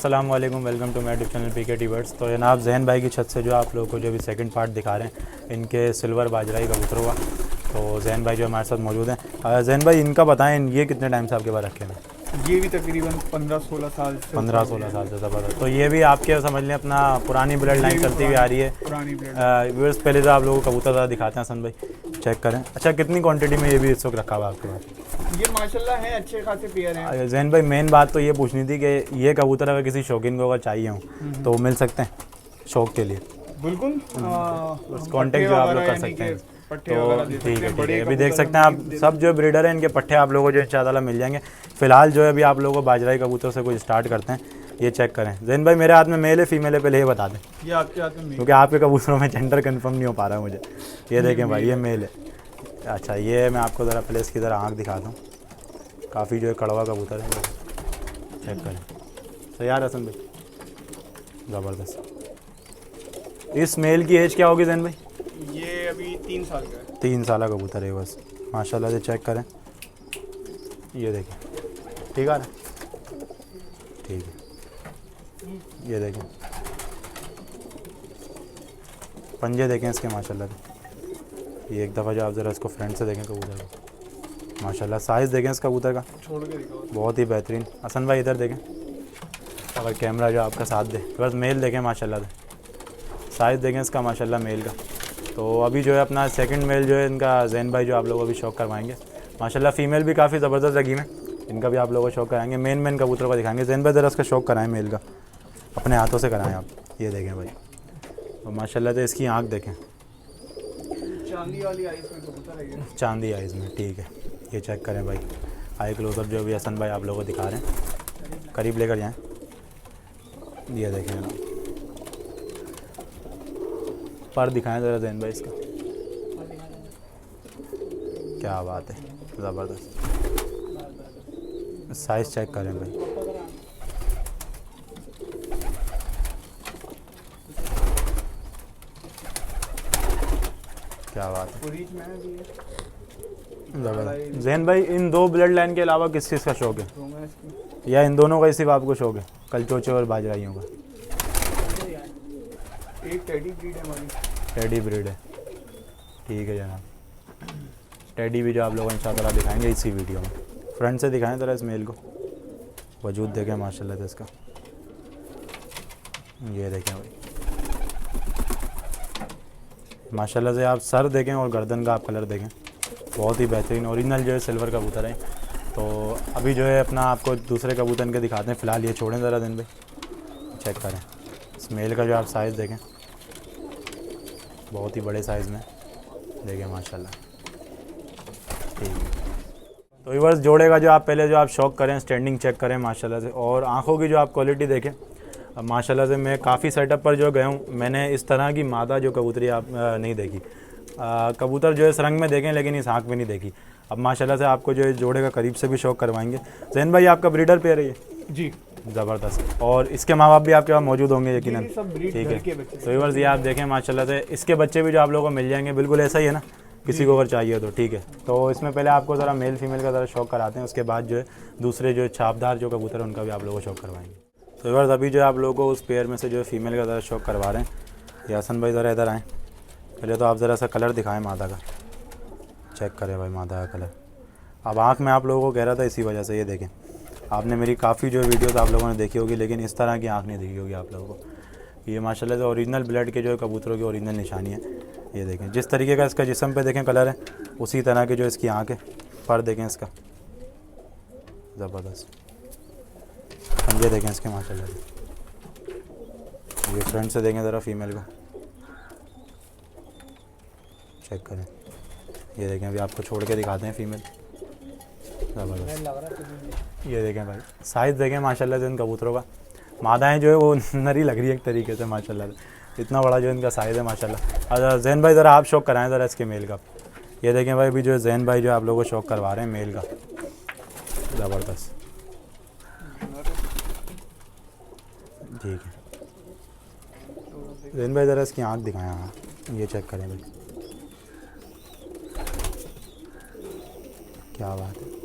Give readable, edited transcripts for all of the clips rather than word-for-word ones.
अस्सलाम वालेकुम, welcome to my YouTube channel PK birds. तो जनाब जैन भाई की छत से जो आप लोगों को जो भी सेकंड पार्ट दिखा रहे हैं इनके सिल्वर बाजराई कबूतरों का, तो जैन भाई जो हमारे साथ मौजूद हैं। जैन भाई इनका बताएं, ये कितने टाइम से आपके पास रखे हैं? ये भी तकरीबन 15-16 साल से 15-16 साल से ज़बरदस्त। तो ये भी आपके समझ लें अपना पुरानी ब्लड लाइन चलती हुई आ रही है। पुरानी ब्लड। व्यूअर्स पहले तो आप लोगों को कबूतर ज़रा दिखाते हैं हसन भाई, चेक करें। अच्छा, कितनी क्वांटिटी में ये भी इस वक्त रखा हुआ है आपके पास? ये माशाल्लाह है, अच्छे खासे पेयर हैं। जैन भाई मेन बात तो ये पूछनी थी कि ये कबूतर अगर किसी शौकीन को अगर चाहिए हो तो मिल सकते हैं शौक के लिए? बिल्कुल, कांटेक्ट जो आप लोग कर सकते हैं। तो ठीक है, अभी देख सकते हैं आप सब जो ब्रीडर हैं इनके पट्टे आप लोगों को जो इंशाल्लाह मिल जाएंगे। फिलहाल जो है अभी आप लोगों को बाजराई कबूतर से कुछ स्टार्ट करते हैं। ये चेक करें जैन भाई, मेरे हाथ में मेल है फीमेल है, पहले ये बता दें। ये आपके हाथ में, क्योंकि आपके कबूतरों में जेंडर कंफर्म नहीं हो पा रहा है मुझे। ये देखें भाई, ये मेल है। अच्छा, ये मैं आपको ज़रा पहले इसकी ज़रा आँख दिखाता हूँ। काफ़ी जो है कड़वा कबूतर है, चेक करें। तो यार हसन भाई ज़बरदस्त। इस मेल की एज क्या होगी जैन भाई? ये अभी 3 साल का है। 3 साल का कबूतर है बस, माशाल्लाह से। चेक करें, ये देखें, ठीक है, ठीक है। ये देखें पंजे देखें इसके माशाल्लाह से। ये एक दफ़ा जो आप ज़रा इसको फ्रंट से देखें कबूतर को, माशाल्लाह साइज़ देखें इस कबूतर का, छोड़ के दिखाओ। बहुत ही बेहतरीन। हसन भाई इधर देखें, अगर कैमरा जो आपका साथ दे। बस मेल देखें माशाल्लाह से, साइज़ देखें इसका माशाल्लाह मेल का। तो अभी जो है अपना सेकंड मेल जो है इनका जैन भाई जो आप लोगों को भी शौक करवाएंगे। माशाल्लाह फ़ीमेल भी काफ़ी ज़बरदस्त लगी में, इनका भी आप लोगों को शौक कराएंगे। मेन कबूतरों का दिखाएंगे। जैन भाई ज़रा इसका शौक कराएं मेल का, अपने हाथों से कराएं आप। ये देखें भाई, और माशाल्लाह से इसकी आँख देखें, चांदी वाली आइस में कबूतर है ये। चांदी आइज़ में, ठीक है। ये चेक करें भाई, आई क्लोजअप जो भी हसन भाई आप लोगों को दिखा रहे हैं, करीब लेकर जाएँ। ये देखें ना, पर दिखाएं ज़रा जैन भाई इसका, क्या बात है, ज़बरदस्त। साइज़ चेक करें भाई, क्या बात है, ज़बरदस्त। जैन भाई इन दो ब्लड लाइन के अलावा किस चीज़ का शौक है, या इन दोनों का ही सिर्फ आपको शौक है, कलचोचे और बाजराइयों का? एक टेडी ब्रीड है हमारी। टेडी ब्रीड है, ठीक है जनाब। टेडी भी जो आप लोगों को इंशाअल्लाह दिखाएंगे इसी वीडियो में। फ्रंट से दिखाएं ज़रा इस मेल को, वजूद देखें माशाल्लाह से इसका। ये देखें भाई, माशाल्लाह से। आप सर देखें और गर्दन का आप कलर देखें, बहुत ही बेहतरीन ओरिजिनल जो है सिल्वर कबूतर है। तो अभी जो है अपना आपको दूसरे कबूतर के दिखाते हैं। फ़िलहाल ये छोड़ें ज़रा दिन भाई, चेक करें इस मेल का जो आप साइज़ देखें, बहुत ही बड़े साइज़ में देखें माशाल्लाह, ठीक है। तो व्यूअर्स जोड़े का जो आप पहले जो आप शौक करें, स्टैंडिंग चेक करें माशाल्लाह से, और आँखों की जो आप क्वालिटी देखें। अब माशाल्लाह से मैं काफ़ी सेटअप पर जो गया हूँ, मैंने इस तरह की मादा जो कबूतरी आप नहीं देखी। कबूतर जो है इस रंग में देखें लेकिन इस आँख में नहीं देखी। अब माशाल्लाह से आपको जो है जोड़े का करीब से भी शौक करवाएंगे। जैन भाई आपका ब्रीडर पेयर है ये? जी, ज़बरदस्त। और इसके माँ बाप भी आपके पास मौजूद होंगे यकीनन? ठीक है। तो व्यूअर्स ये आप देखें माशाल्लाह से, इसके बच्चे भी जो आप लोगों को मिल जाएंगे, बिल्कुल ऐसा ही है ना, किसी को अगर चाहिए तो, ठीक है। तो इसमें पहले आपको ज़रा मेल फीमेल का ज़रा शौक कराते हैं, उसके बाद जो है दूसरे जो छापदार जो कबूतर है उनका भी आप लोगों को शौक करवाएंगे। तो व्यूअर्स अभी जो है आप लोगों को उस पेयर में से जो है फीमेल का ज़रा शौक करवा रहे हैं। यासन भाई ज़रा इधर आएँ, पहले तो आप ज़रा सा कलर दिखाएँ मादा का, चेक करें भाई मादा का कलर। अब आँख में आप लोगों को कह रहा था इसी वजह से, ये देखें आपने मेरी काफ़ी जो वीडियोस आप लोगों ने देखी होगी, लेकिन इस तरह की आँख नहीं देखी होगी आप लोगों को। ये माशाल्लाह से ओरिजिनल ब्लड के जो है कबूतरों की ओरिजिनल निशानी है। ये देखें जिस तरीके का इसका जिस्म पे देखें कलर है, उसी तरह के जो इसकी आँख है। पर देखें इसका, ज़बरदस्त। पंजे देखें इसके माशाल्लाह से। ये फ्रंट से देखें ज़रा फीमेल का, चेक करें। ये देखें अभी आपको छोड़ के दिखाते हैं फीमेल, ज़बरदस्त। ये देखें भाई साइज़ देखें माशाल्लाह से इन कबूतरों का। मादाएं जो है वो नरी लग रही है एक तरीके से माशाल्लाह से, इतना बड़ा जो इनका साइज़ है माशाल्लाह। अच्छा जैन भाई ज़रा आप शौक कराएं ज़रा इसके मेल का। ये देखें भाई अभी जो है जैन भाई जो आप लोगों को शौक करवा रहे हैं मेल का, ज़बरदस्त, ठीक है। जैन भाई ज़रा इसकी आँख दिखाएं, हाँ ये चेक करें भाई, क्या बात है।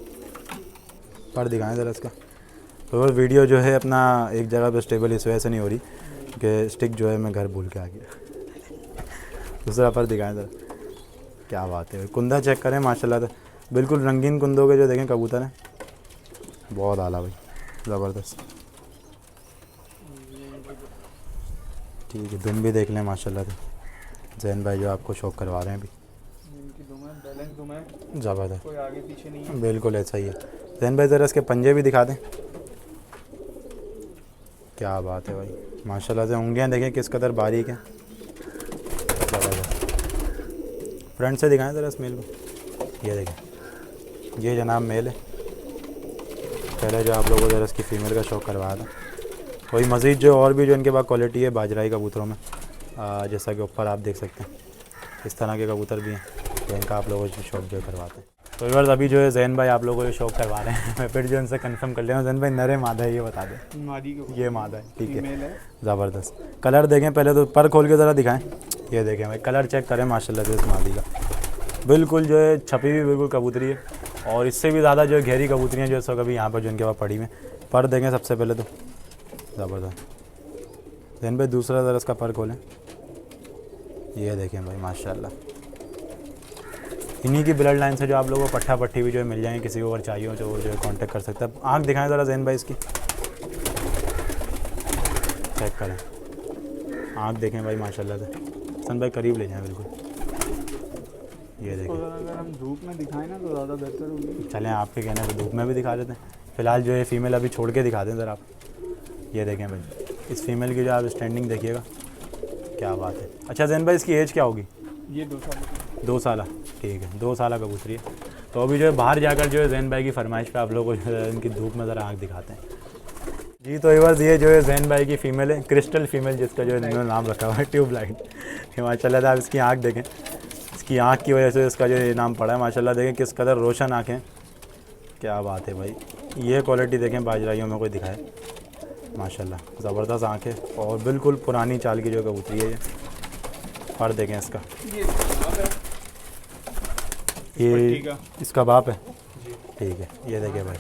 पर दिखाएं ज़रा इसका, तो वो वीडियो जो है अपना एक जगह पे स्टेबल इस वजह से नहीं हो रही कि स्टिक जो है मैं घर भूल के आ गया। दूसरा पर दिखाएं सर, क्या बात है। कुंदा चेक करें माशाल्लाह से, बिल्कुल रंगीन कुंदों के जो देखें कबूतर हैं, बहुत आला भाई, ज़बरदस्त। ठीक है, दुम भी देख लें माशाल्लाह से, जैन भाई जो आपको शौक करवा रहे हैं अभी, इनकी दुम है, बैलेंस दुम है, ज़बरदस्त, कोई आगे पीछे नहीं है। बिल्कुल ऐसा ही है। जैन भाई ज़रा इसके पंजे भी दिखा दें। क्या बात है भाई, माशाल्लाह से उंगलियां देखें किस कदर बारीक हैं, ज़बरदस्त। फ्रंट से दिखाएं ज़रा इस मेल को, ये देखें, ये जनाब मेल है। पहले जो आप लोगों को ज़रा इसकी फ़ीमेल का शौक करवाया था। वही मज़ीद जो और भी जो इनके पास क्वालिटी है बाजराई कबूतरों में, जैसा कि ऊपर आप देख सकते हैं, इस तरह के कबूतर भी हैं तो इनका आप लोगों को शौक जो करवाते हैं। तो व्यूअर्स अभी जो है जैन भाई आप लोगों को जो शौक करवा रहे हैं, मैं फिर जो इनसे कंफर्म कर लिया हूँ। जैन भाई नरे मादा है ये बता दें। मादी को ये मादा है, ठीक है, फीमेल है। ज़बरदस्त। कलर देखें पहले तो, पर खोल के ज़रा दिखाएं। ये देखें भाई, कलर चेक करें माशाल्लाह से इस मादी का, बिल्कुल जो है छपी हुई बिल्कुल कबूतरी है, और इससे भी ज़्यादा जो है गहरी कबूतरियाँ जो है सब अभी यहाँ पर जो इनके पास पड़ी में। पर देखें सबसे पहले तो, ज़बरदस्त। जैन भाई दूसरा ज़रा इसका पर खोलें, ये देखें भाई माशाल्लाह। इन्हीं की ब्लड लाइन से जो आप लोगों को पट्ठा पट्टी भी जो है मिल जाएंगे, किसी को अगर चाहिए हो तो वो जो है कांटेक्ट कर सकता है। आँख दिखाएं ज़रा जैन भाई इसकी, चेक करें, आँख देखें भाई माशाल्लाह से। सन भाई करीब ले जाएं बिल्कुल, ये देखें। अगर हम धूप में दिखाएं ना तो ज़्यादा बेहतर होगी। चलें आपके कहने पे धूप में भी दिखा देते हैं। फ़िलहाल जो है फ़ीमेल अभी छोड़ के दिखा दें ज़रा आप, ये देखें भाई, इस फीमेल की जो आप स्टैंडिंग देखिएगा, क्या बात है। अच्छा जैन भाई इसकी एज क्या होगी? ये 2 साल की। 2 साल, ठीक है, 2 साल कबूतरी है। तो अभी जो है बाहर जाकर जो है जैन भाई की फरमाइश पे आप लोगों को जो है इनकी धूप में ज़रा आँख दिखाते हैं जी। तो एवर्स ये जो है जैन भाई की फ़ीमेल है, क्रिस्टल फीमेल, जिसका जो है इन्होंने नाम रखा हुआ है ट्यूबलाइट। माशाल्लाह से आप इसकी आँख देखें, इसकी आँख की वजह से इसका जो ये नाम पड़ा है। माशाल्लाह देखें किस कदर रोशन आँखें, क्या बात है भाई। ये क्वालिटी देखें बाजराइयों में कोई दिखाए, माशाल्लाह ज़बरदस्त आँखें, और बिल्कुल पुरानी चाल की जो कबूतरी है ये। पर देखें इसका, ये इसका बाप है, ठीक है, ये देखें भाई,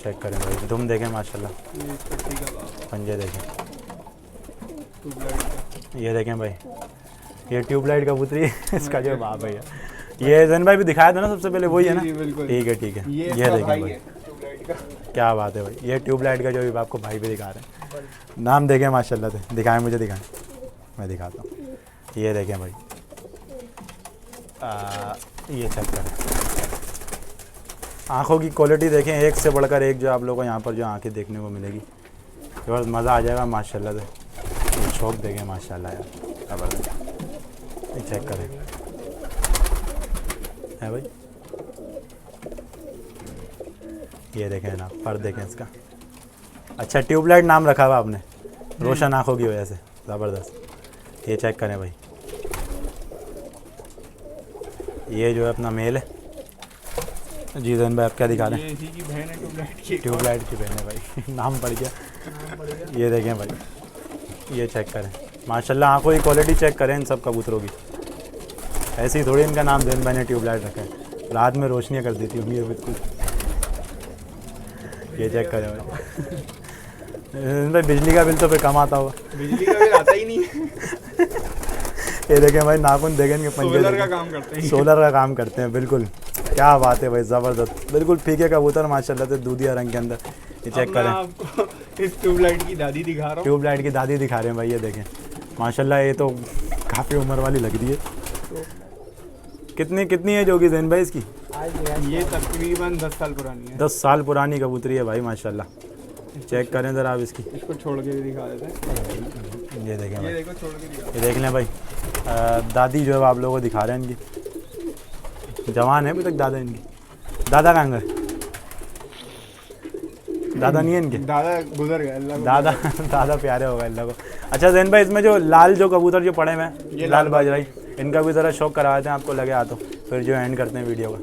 चेक करें भाई, दुम देखें माशाल्लाह, पंजे देखें, ये देखें भाई, ये ट्यूबलाइट कबूतरी है, इसका जो बाप है ये जैन भाई भी दिखाया था ना सबसे पहले, वही है ना? ठीक है ठीक है, ये देखें भाई, क्या बात है भाई, ये ट्यूबलाइट का जो भी आपको भाई भी दिखा रहे हैं। नाम देखें माशाल्लाह से, दिखाएं मुझे, दिखाएं, मैं दिखाता हूँ। ये देखें भाई, ये चेक करें, आँखों की क्वालिटी देखें, एक से बढ़कर एक जो आप लोगों को यहाँ पर जो आँखें देखने को मिलेगी, बस मज़ा आ जाएगा माशाल्लाह से। ये शौक देखें माशाल्लाह यार, ज़बरदस्त। ये चेक करें है भाई, ये देखें ना, पर देखें इसका। अच्छा ट्यूबलाइट नाम रखा हुआ आपने, रोशन आँखों की वजह से, ज़बरदस्त। ये चेक करें भाई, ये जो है अपना मेल है जी। जैन भाई आप क्या दिखा रहे हैं? इसी की बहन है ट्यूबलाइट की। ट्यूबलाइट की बहन है भाई, नाम पड़ गया। ये देखें भाई, ये चेक करें माशाल्लाह, आँखों की क्वालिटी चेक करें इन सब कबूतरों की। ऐसे ही थोड़ी इनका नाम जैन भाई ने ट्यूबलाइट रखा है, रात में रोशनियाँ कर देती होंगी ये बिल्कुल। ये चेक करें भाई, बिजली का बिल तो फिर कम आता होगा। बिजली का बिल आता ही नहीं है। ये देखें भाई, नाखून देखें इनके पंजे, सोलर का काम करते हैं। सोलर का काम करते हैं बिल्कुल, क्या बात है भाई, ज़बरदस्त, बिल्कुल फीके कबूतर माशाल्लाह से, दूधिया रंग के अंदर। ये चेक करें, आपको इस ट्यूबलाइट की दादी दिखा रहा हूँ। ट्यूबलाइट की दादी दिखा रहे हैं भाई, ये देखें माशाल्लाह, ये तो काफ़ी उम्र वाली लग रही है। कितनी एज होगी जैन भाई इसकी? ये तकरीबन 10 साल पुरानी है। 10 साल पुरानी कबूतरी है भाई माशाल्लाह। चेक करें ज़रा आप इसकी, इसको छोड़ के भी दिखा देते हैं। ये देखें ये भाई, देखो छोड़ के दिखा। ये देख लें भाई, दादी जो है आप लोगों को दिखा रहे हैं इनकी, जवान है अभी तक दादा इनकी। दादा कहाँ गए? दादा नहीं है इनके? दादा गुजर गए, अल्लाह को दादा दादा प्यारे हो गए अल्लाह को। अच्छा जैन भाई, इसमें जो लाल जो कबूतर जो पड़े हुए हैं, ये लाल बाजराई, इनका भी ज़रा शौक करवाते हैं आपको लगे हाथों, फिर जो एंड करते हैं वीडियो का।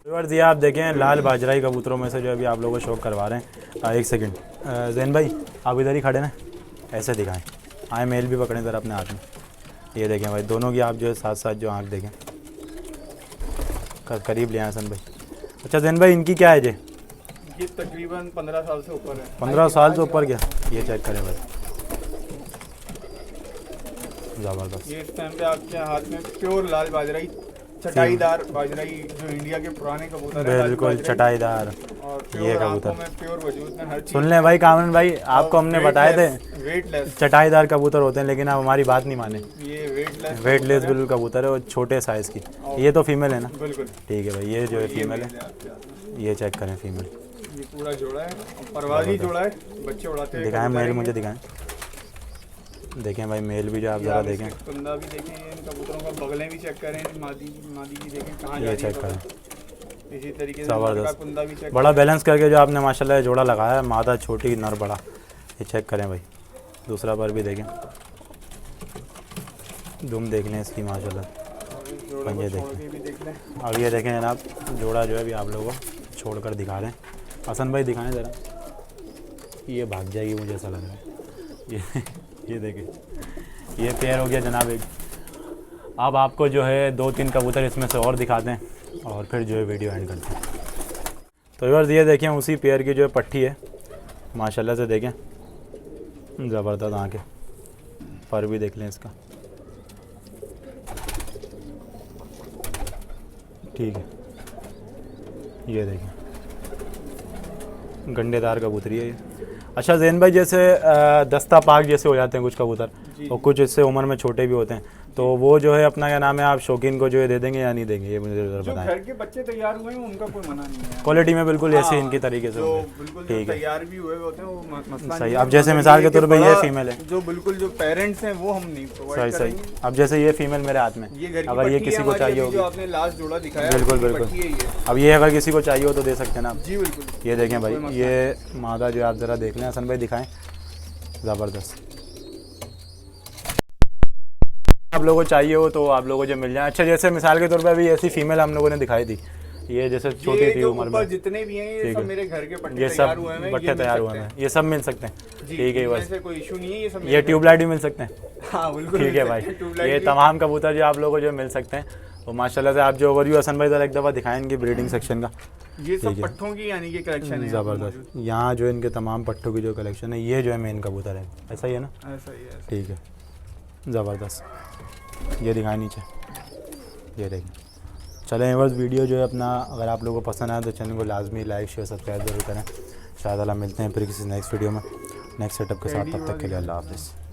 व्यूअर्स ये आप देखें, लाल बाजराई कबूतरों में से जो अभी आप लोगों को शौक करवा रहे हैं। एक सेकंड जैन भाई, आप इधर ही खड़े ना, ऐसे दिखाएं, आए मेल भी पकड़ें ज़रा अपने हाथ में। ये देखें भाई, दोनों की आप जो है साथ साथ जो आँख देखें, करीब ले आए सन भाई। अच्छा जैन भाई, इनकी क्या एज है? ये तकरीबन 15 साल से ऊपर है। 15 साल से ऊपर क्या? ये चेक करें भाई, ज़बरदस्त। ये इस टाइम पे आपके हाथ में प्योर लाल बाजराई, चटाईदार बाजराई, जो इंडिया के पुराने कबूतर हैं, बिल्कुल चटाईदार। और ये प्योर कबूतर। आंखों में प्योर वजूद में हर चीज। सुन लें भाई कामरान भाई, आपको हमने बताए थे वेटलेस, चटाईदार कबूतर होते हैं, लेकिन आप हमारी बात नहीं माने। ये वेटलेस वेटलेस बिल्कुल कबूतर है और छोटे साइज़ की। ये तो फीमेल है ना? बिल्कुल। ठीक है भाई, ये जो है ये फीमेल मेल है, आपके हाथ में। ये चेक करें फीमेल। ये पूरा जोड़ा है, परवाजी जोड़ा है, बच्चे उड़ाते हैं। दिखाएं मेल, मुझे दिखाएं। देखें भाई मेल भी जो आप ज़रा देखें, कुंदा भी देखें, ये इन कबूतरों का बगलें भी चेक करें, मादी की देखें कहाँ जा ये रही है चेक करें। बगल। इसी तरीके से ज़बरदस्त। नर का कुंदा भी चेक बड़ा बैलेंस करके जो आपने माशाल्लाह जोड़ा लगाया है, मादा छोटी नर बड़ा, ये चेक करें भाई। दूसरा पर भी देखें, दुम देख लें इसकी माशाल्लाह। जोड़े को पंजे छोड़ देखें। के भी देख लें। अब ये देखें जनाब, जोड़ा जो है अभी आप लोगों को छोड़ कर दिखा रहे हैं। हसन भाई दिखाएं ज़रा, ये भाग जाएगी मुझे ऐसा लग रहा है। ये देखें, ये पेयर हो गया जनाब एक। अब आपको जो है 2-3 कबूतर इसमें से और दिखाते हैं और फिर जो है वीडियो एंड करते हैं। तो यार ये देखें, उसी पेयर की जो है पट्टी है, माशाल्लाह से देखें, ज़बरदस्त आँखें, पर भी देख लें इसका। ठीक है, ये देखें गंडेदार कबूतरी है ये। अच्छा जैन भाई, जैसे दस्ता पाक जैसे हो जाते हैं कुछ कबूतर, और कुछ इससे उम्र में छोटे भी होते हैं, तो वो जो है अपना क्या नाम है, आप शौकीन को जो है दे देंगे या नहीं देंगे, ये मुझे ज़रा जो बताएं। घर के बच्चे तैयार हुए हैं उनका कोई मना नहीं है। क्वालिटी में बिल्कुल ऐसे हाँ, इनकी तरीके से जो होंगे। बिल्कुल जो ठीक है, तैयार भी हुए होते हैं वो मसला सही। नहीं है। अब जैसे मगर मिसाल के कि तौर पे ये बड़ा- फीमेल है, जो बिल्कुल जो पेरेंट्स हैं वो हम नहीं प्रोवाइड सही करेंगे। सही। अब जैसे ये फीमेल मेरे हाथ में, ये घर की अगर ये पट्टी किसी है को हमारी, चाहिए अभी जो होगी, आपने लास्ट जोड़ा दिखाया, बिल्कुल उसकी बिल्कुल। पट्टी है ये। अब ये अगर किसी को चाहिए हो तो दे सकते हैं ना आप। जी बिल्कुल। ये देखें भाई, कोई मसला ये मादा जो है आप ज़रा देख लें, हसन भाई दिखाएं, ज़बरदस्त। आप लोगों को चाहिए हो तो आप लोगों को जो मिल जाए। अच्छा जैसे मिसाल के तौर पे अभी ऐसी फीमेल हम लोगों ने दिखाई थी, ये जैसे छोटी ये थी जो उम्र ऊपर में, जितने भी हैं ये ठीक सब है। मेरे घर के पट्टे ये तैयार सब हुए हैं, पट्टे ये मिल तैयार हुए सकते हैं, ये सब मिल सकते हैं। जी, ठीक है इनमें बस, से कोई इशू नहीं है, ये सब ये ट्यूबलाइट भी मिल सकते हैं। हाँ बिल्कुल ठीक है मिल भाई, सकते हैं, ट्यूबलाइट ये भी। तमाम कबूतर जो आप लोगों को जो मिल सकते हैं। तो माशाल्लाह से आप जो ओवरव्यू हसन भाई ज़रा एक दफ़ा दिखाएं इनकी ब्रीडिंग सेक्शन का। ये सब ठीक है। पट्टों की यानी कि कलेक्शन है ज़बरदस्त। यहाँ जो इनके तमाम पट्टों की जो कलेक्शन है, ये जो है मेन कबूतर है, ऐसा ही है ना? ऐसा ही है। ठीक है, ज़बरदस्त। ये दिखाएं नीचे, ये देखें। चलें बस, वीडियो जो है अपना अगर आप लोगों को पसंद आए तो चैनल को लाजमी लाइक शेयर सब्सक्राइब जरूर करें। शायद अल्लाह मिलते हैं फिर किसी नेक्स्ट वीडियो में नेक्स्ट सेटअप के साथ। तब तक के लिए अल्लाह हाफ़िज़।